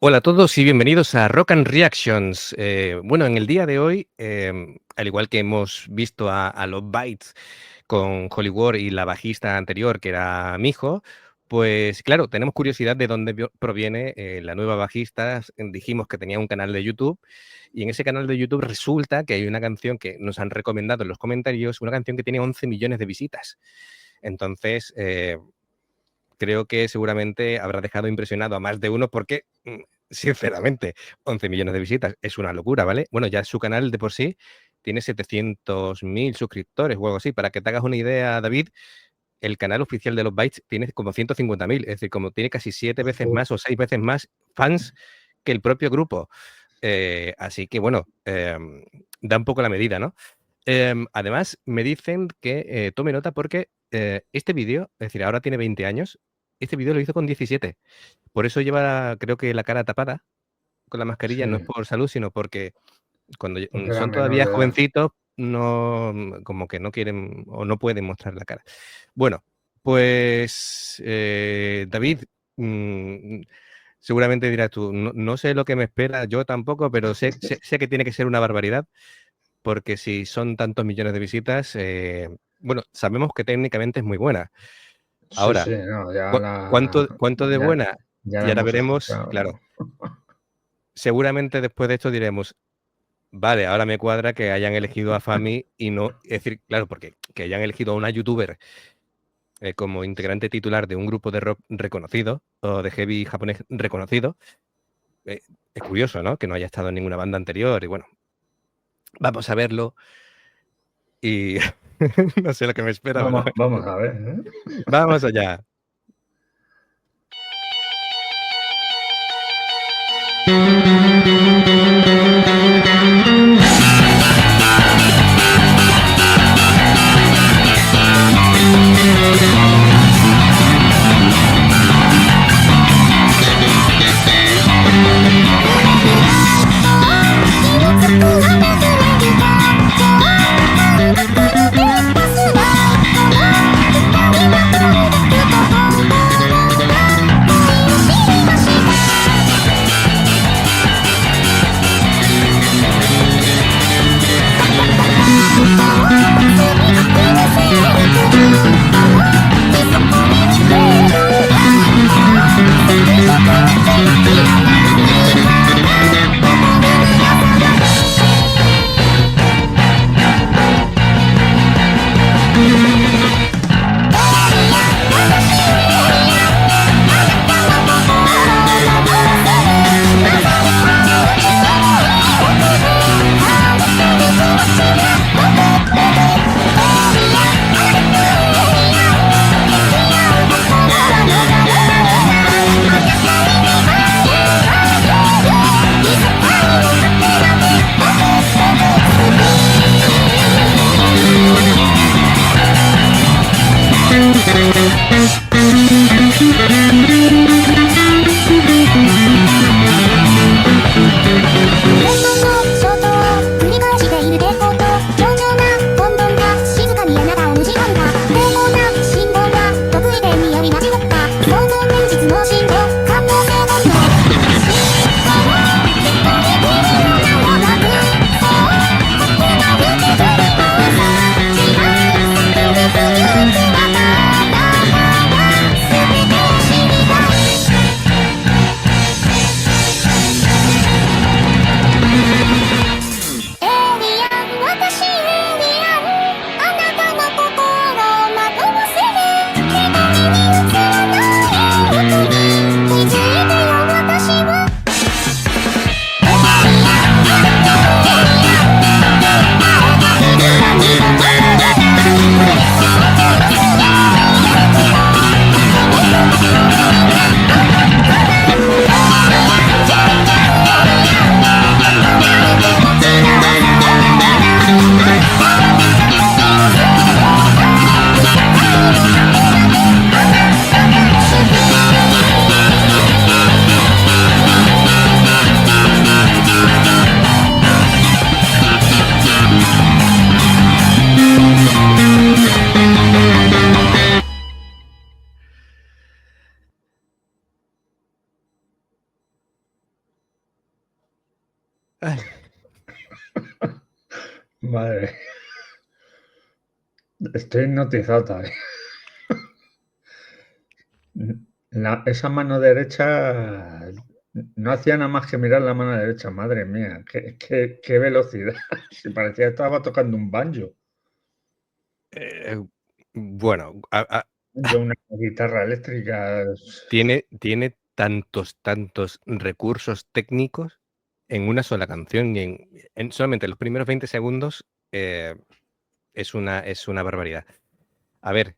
Hola a todos y bienvenidos a Rock and Reactions. Bueno, en el día de hoy, al igual que hemos visto a los Bites con Hollywood y la bajista anterior, que era Mijo, pues claro, tenemos curiosidad de dónde proviene la nueva bajista. Dijimos que tenía un canal de YouTube y en ese canal de YouTube resulta que hay una canción que nos han recomendado en los comentarios, una canción que tiene 11 millones de visitas. Entonces, creo que seguramente habrá dejado impresionado a más de uno porque, sinceramente, 11 millones de visitas es una locura, ¿vale? Bueno, ya su canal de por sí tiene 700.000 suscriptores o algo así. Para que te hagas una idea, David, el canal oficial de los Bytes tiene como 150.000, es decir, como tiene casi 7 veces más o 6 veces más fans que el propio grupo. Así que, bueno, da un poco la medida, ¿no? Además, me dicen que tome nota porque este vídeo, es decir, ahora tiene 20 años, este vídeo lo hizo con 17. Por eso lleva, creo que la cara tapada con la mascarilla, no es Sí, por salud, sino porque cuando porque era son menor todavía de edad. jovencitos, no, como que no quieren o no pueden mostrar la cara. Bueno, pues David, mm, seguramente dirás tú, no sé lo que me espera, yo tampoco, pero sé que tiene que ser una barbaridad, porque si son tantos millones de visitas, bueno, sabemos que técnicamente es muy buena. Sí, Ahora, sí, no, ya ¿cuánto de ya, buena? ya Y la ahora hemos veremos, escuchado, claro, ¿no? seguramente después de esto diremos, vale, ahora me cuadra que hayan elegido a Fami y no, es decir, claro, porque que hayan elegido a una youtuber como integrante titular de un grupo de rock reconocido o de heavy japonés reconocido, eh, es curioso, ¿no? Que no haya estado en ninguna banda anterior y bueno, vamos a verlo y no sé lo que me espera, pero Vamos a ver, ¿eh? vamos allá. Ay, Madre, estoy hipnotizado también. Esa mano derecha no hacía nada más que mirar la mano derecha, madre mía, qué velocidad. Si parecía que estaba tocando un banjo. eh, bueno, Yo una guitarra eléctrica. tiene tantos recursos técnicos en una sola canción y en solamente los primeros 20 segundos, es una barbaridad. A ver,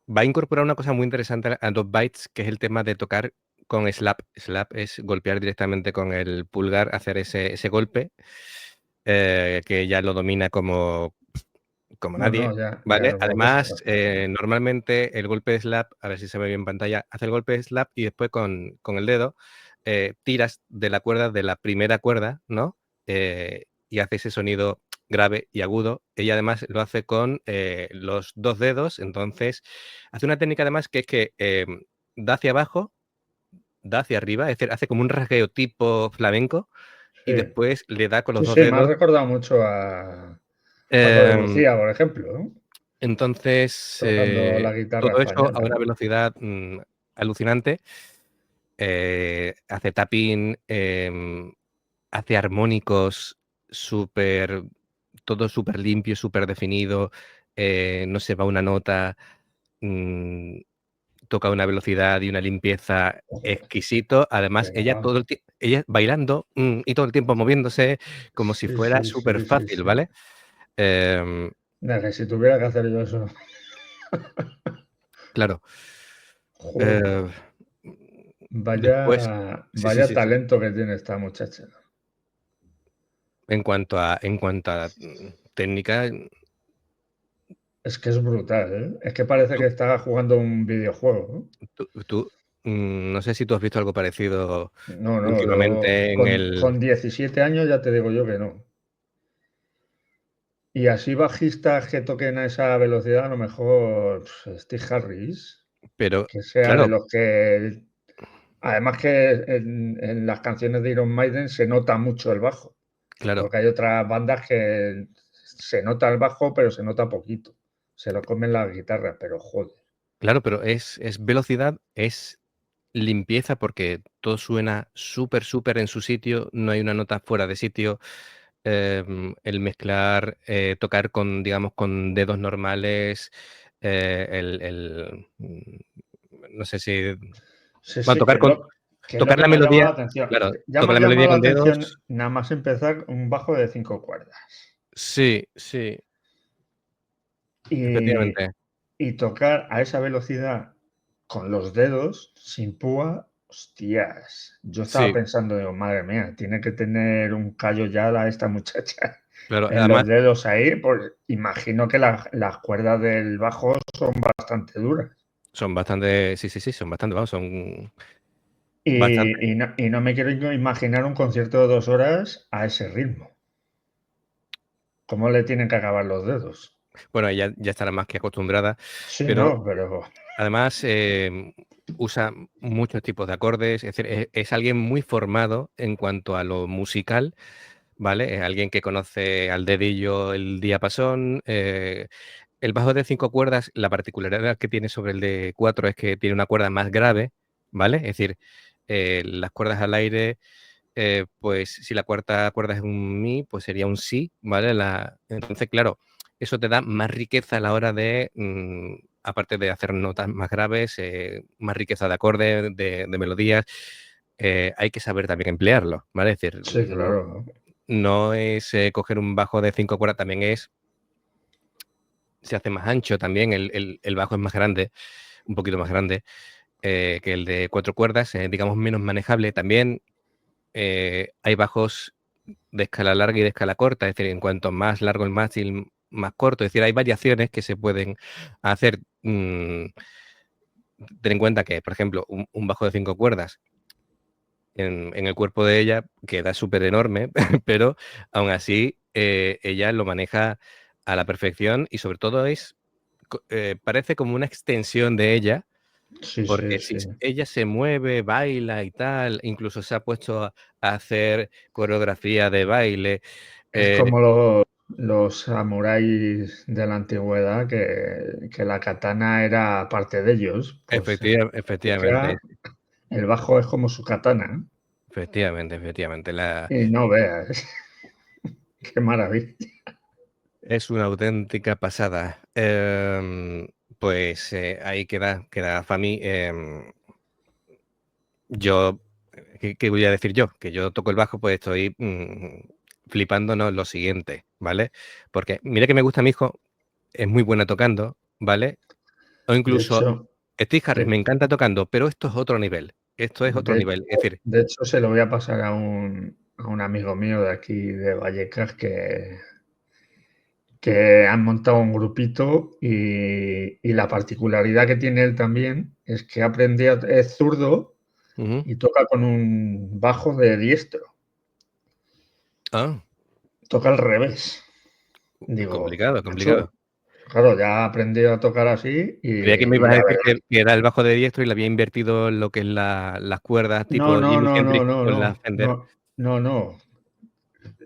va a incorporar una cosa muy interesante a Dot Bytes, que es el tema de tocar con slap. Slap es golpear directamente con el pulgar, hacer ese golpe, que ya lo domina como No, nadie, no, ya ¿vale? lo conoces Además, perfectamente. normalmente el golpe de slap, a ver si se ve bien en pantalla, hace el golpe de slap y después con el dedo tiras de la cuerda de la primera cuerda, ¿no? Y hace ese sonido grave y agudo. Ella además lo hace con los dos dedos, entonces hace una técnica además que es que da hacia abajo, da hacia arriba, es decir, hace como un rasgueo tipo flamenco y Sí, después le da con los sí, dos sí, me ha dedos. recordado mucho a Paco de em, Lucía, por ejemplo, ¿no? Entonces, Tocando la guitarra todo eso a española, una ¿no? velocidad, alucinante, hace tapping, hace armónicos súper todo súper limpio, súper definido, no se va una nota, mm, toca a una velocidad y una limpieza Joder, exquisito. Además, pero ella todo vamos. el tie ella bailando, y todo el tiempo moviéndose como si Sí, fuera sí, súper sí, sí, fácil, sí. ¿vale? Em, Mira, que si tuviera que hacer yo eso, claro, joder, eh, después sí, vaya sí, sí. talento que tiene esta muchacha. En cuanto a técnica, Es que es brutal, ¿eh? Es que parece tú que está jugando un videojuego, tú, no sé si tú has visto algo parecido ¿no? No, no, yo últimamente en el con 17 años ya te digo yo que no. Y así bajistas que toquen a esa velocidad, a lo mejor Steve Harris, pero que sea de claro, los que. Además que en las canciones de Iron Maiden se nota mucho el bajo, claro, porque hay otras bandas que se nota el bajo, pero se nota poquito. Se lo comen las guitarras, pero joder. claro, pero es velocidad, es limpieza, porque todo suena súper, súper en su sitio, no hay una nota fuera de sitio, el mezclar, tocar con, digamos, con dedos normales, no sé si Sí, bueno, sí, que es lo tocar que la me ha llamado melodía, la atención. claro, Ya me tocar ha la melodía llamado la con atención dedos, nada más empezar un bajo de 5 cuerdas. sí, sí, Y, efectivamente, y tocar a esa velocidad con los dedos, sin púa, hostias. Yo estaba sí, pensando, digo, madre mía, tiene que tener un callo ya esta muchacha claro, en los además dedos ahí, pues imagino que las cuerdas del bajo son bastante duras. son bastante, sí, sí, sí, son bastante, vamos, son bastante. Y no me quiero imaginar un concierto de 2 horas a ese ritmo. ¿Cómo le tienen que acabar los dedos? Bueno, ella ya estará más que acostumbrada, Sí, pero no, pero además, usa muchos tipos de acordes, es decir, es alguien muy formado en cuanto a lo musical, ¿vale? Es alguien que conoce al dedillo el diapasón, el bajo de 5 cuerdas, la particularidad que tiene sobre el de 4 es que tiene una cuerda más grave, ¿vale? Es decir, las cuerdas al aire, pues si la cuarta cuerda es un mi, pues sería un si, ¿vale? Entonces, claro, eso te da más riqueza a la hora de, aparte de hacer notas más graves, más riqueza de acordes, de melodías, hay que saber también emplearlo, ¿vale? Es decir, sí, claro. no es coger un bajo de 5 cuerdas, también se hace más ancho también, el bajo es más grande, un poquito más grande que el de 4 cuerdas, digamos menos manejable. También hay bajos de escala larga y de escala corta, es decir, en cuanto más largo el mástil, más corto, es decir, hay variaciones que se pueden hacer. Ten en cuenta que, por ejemplo, un bajo de 5 cuerdas en el cuerpo de ella queda súper enorme, pero aún así ella lo maneja a la perfección y sobre todo parece como una extensión de ella, Sí, sí, Porque si sí. ella se mueve, baila y tal, incluso se ha puesto a hacer coreografía de baile. Es como los samuráis de la antigüedad, que la katana era parte de ellos. Pues en Efectivamente, música el bajo es como su katana, efectivamente. y no veas, qué maravilla. Es una auténtica pasada. Pues ahí queda Fami. Yo, ¿qué voy a decir yo? Que yo toco el bajo, pues estoy flipándonos lo siguiente, ¿vale? Porque mira que me gusta mi hijo, es muy buena tocando, ¿vale? O De incluso hecho, Steve Harris de me encanta tocando, pero esto es otro nivel. Esto es otro de nivel. Es decir, de hecho, se lo voy a pasar a un amigo mío de aquí de Vallecas que han montado un grupito, y la particularidad que tiene él también es que es zurdo ujú. y toca con un bajo de diestro, Ah, toca al revés. Digo, complicado, macho, complicado. claro, ya ha aprendido a tocar así Creía que me y ibas a la decir verdad. que era el bajo de diestro y le había invertido en lo que es las cuerdas No, tipo no, Jimi no, no, Hendrix no, con la no, Fender. no, no, no.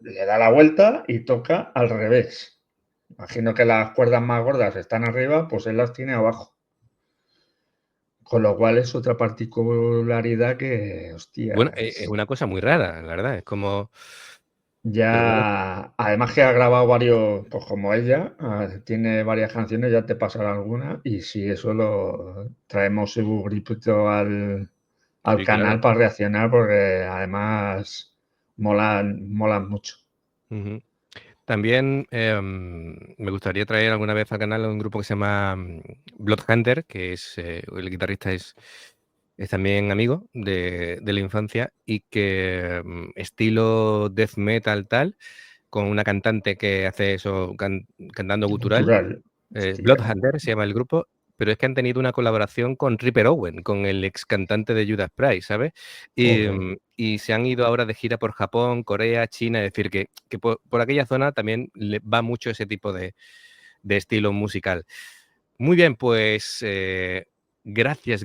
Le da la vuelta y toca al revés. Imagino que las cuerdas más gordas están arriba, pues él las tiene abajo. Con lo cual es otra particularidad que, Bueno, es hostias, una cosa muy rara, la verdad, es como pero bueno, ya, además que ha grabado varios, pues como ella, tiene varias canciones, ya te pasará alguna, y si eso lo traemos su grupito al sí, claro. canal para reaccionar, porque además molan mucho. Ujú. También, me gustaría traer alguna vez al canal a un grupo que se llama, Bloodhunter, que es, el guitarrista es también amigo de la infancia y que, estilo death metal tal, con una cantante que hace eso cantando gutural. Cultural, hostia, Bloodhunter se llama el grupo, pero es que han tenido una colaboración con Ripper Owen, con el ex cantante de Judas Priest, ¿sabes? Y, joder, y se han ido ahora de gira por Japón, Corea, China, es decir, que por aquella zona también le va mucho ese tipo de estilo musical. Muy bien, pues gracias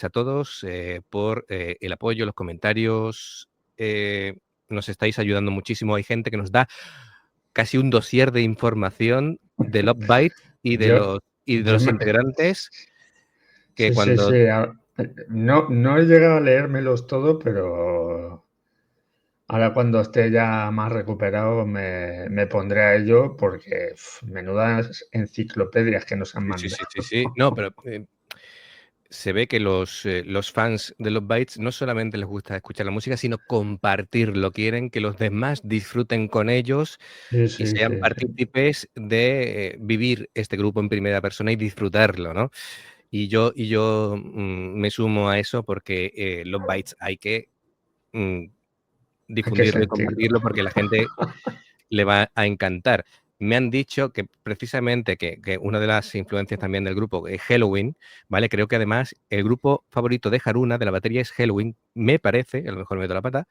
a todos por el apoyo, los comentarios. Nos estáis ayudando muchísimo. Hay gente que nos da casi un dossier de información de Love Bytes yo, y de yo los me, integrantes que sí, sí, cuando sí, no he llegado a leérmelos todo, pero ahora cuando esté ya más recuperado me pondré a ello, porque menudas enciclopedias que nos han mandado. sí. No, pero se ve que los fans de Love Bytes no solamente les gusta escuchar la música, sino compartirlo. Quieren que los demás disfruten con ellos Sí, y sí, sean sí, sí. partícipes de vivir este grupo en primera persona y disfrutarlo, ¿no? Y yo me sumo a eso porque Love Bytes hay que mm, Hay que difundirlo y sentirlo. compartirlo porque la gente le va a encantar. Me han dicho que precisamente que una de las influencias también del grupo es Helloween, ¿vale? Creo que además el grupo favorito de Haruna, de la batería, es Helloween, me parece, a lo mejor me meto la pata,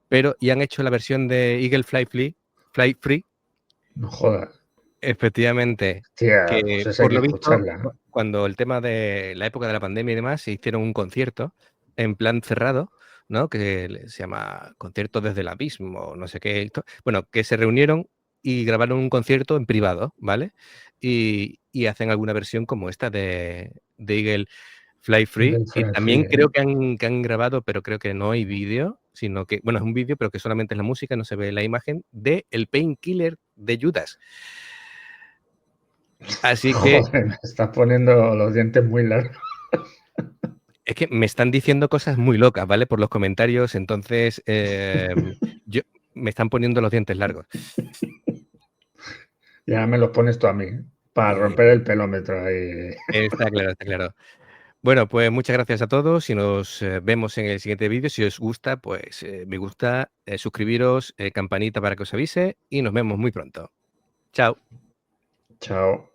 pero y han hecho la versión de Eagle Fly Free, No jodas. efectivamente, Hostia, pues que esa hay por que lo visto, escucharla. cuando el tema de la época de la pandemia y demás, se hicieron un concierto en plan cerrado, ¿no? Que se llama Concierto desde el Abismo, no sé qué. Bueno, que se reunieron y grabaron un concierto en privado, ¿vale? Y hacen alguna versión como esta de Eagle Fly Free. Eagle Y Fly también Free, creo ¿eh? que han grabado, pero creo que no hay vídeo, sino que, bueno, es un vídeo, pero que solamente es la música, no se ve la imagen, de el Painkiller de Judas. Así que Joder, me estás poniendo los dientes muy largos. es que me están diciendo cosas muy locas, ¿vale? Por los comentarios, entonces yo me están poniendo los dientes largos. Y ahora me los pones tú a mí, para Y romper el pelómetro ahí. está claro, está claro. Bueno, pues muchas gracias a todos y nos vemos en el siguiente vídeo. Si os gusta, pues me gusta, suscribiros, campanita para que os avise y nos vemos muy pronto. Chao. Chao.